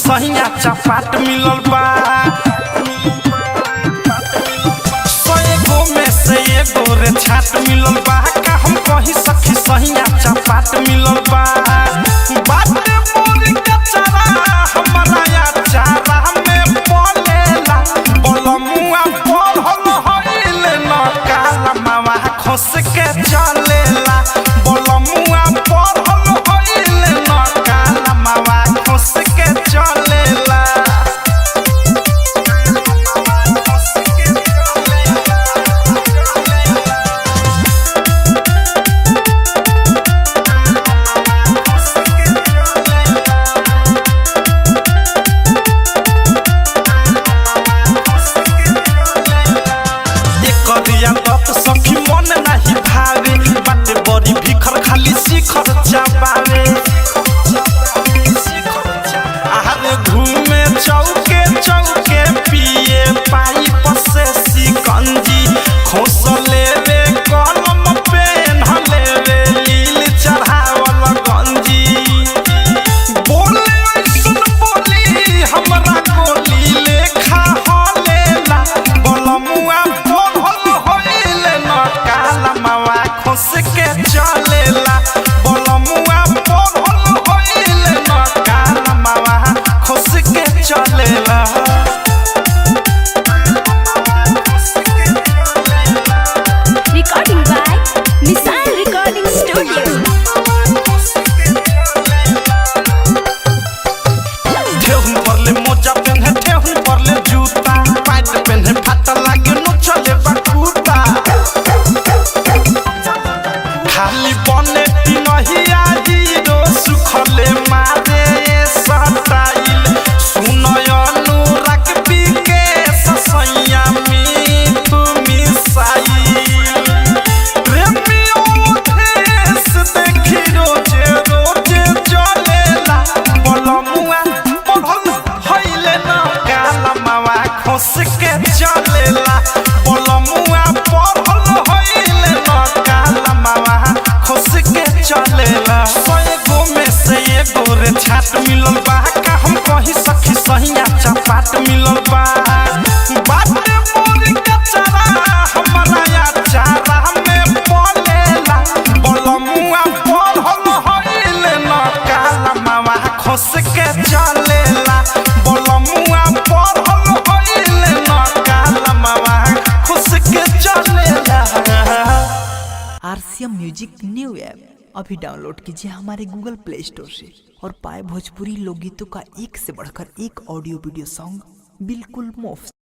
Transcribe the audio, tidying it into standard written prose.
सहिया चपाट मिलल बा। में से एगो रे छाट मिलल बा। का हम कही सखी सहिया चपाट मिलल बा। बाटे मोरी के चारा हमरा या चारा में पलेला। बलमुआ पढ़ल हइल न काला मावा खोस के चलेला। बलमुआ पढ़ल हइल न काला मावा खोस के चलेला। सखी मन नहीं भावे बाटे बड़ी भिखर खाली शिखर चबावे। आहारे घूमे चौके चौके पिए पाइप से सिकंजी। खोस लेवे कलम पेन लेवे लील चढ़ावल गंजी। बोले ऐसन बोली हमरा गोली लेखा हलेला। बलमुआ खोस के चलेला। बलमुआ पढ़ल हइल न काला मावा खोस के चलेला। Recording by Missile Recording Studio. ठेहुन परले मोजा पेन्हे ठेहुन परले जूता। पैंट पेन्हे फाटा लागे न चले बकुता। खाली बने पिनहिया हीरो सुखले मारे सटाइल। सुनय अनुराग बिके ससैया मीठू मिसाइल। प्रेमियों देश देखी रोजे रोजे जलेला। बलमुआ पढ़ल हइल न काला मावा खोस के चलेला। बलमुआ पढ़ल हइल न काला मावा खोस के चलेला। सएगो में से एगो रे छाट मिलल बा। का हम कही सखी सहिया चपाट मिलल बा। बाटे मोरी के चारा हमरा या चारा में पलेला। बलमुआ पढ़ल हइल न काला मावा खोस के चलेला। बलमुआ पढ़ल हइल न काला मावा खोस के चलेला। RCM म्यूजिक न्यू ऐप अभी डाउनलोड कीजिए हमारे गूगल प्ले स्टोर से और पाए भोजपुरी लोकगीतों का एक से बढ़कर एक ऑडियो वीडियो सॉन्ग बिल्कुल मुफ्त।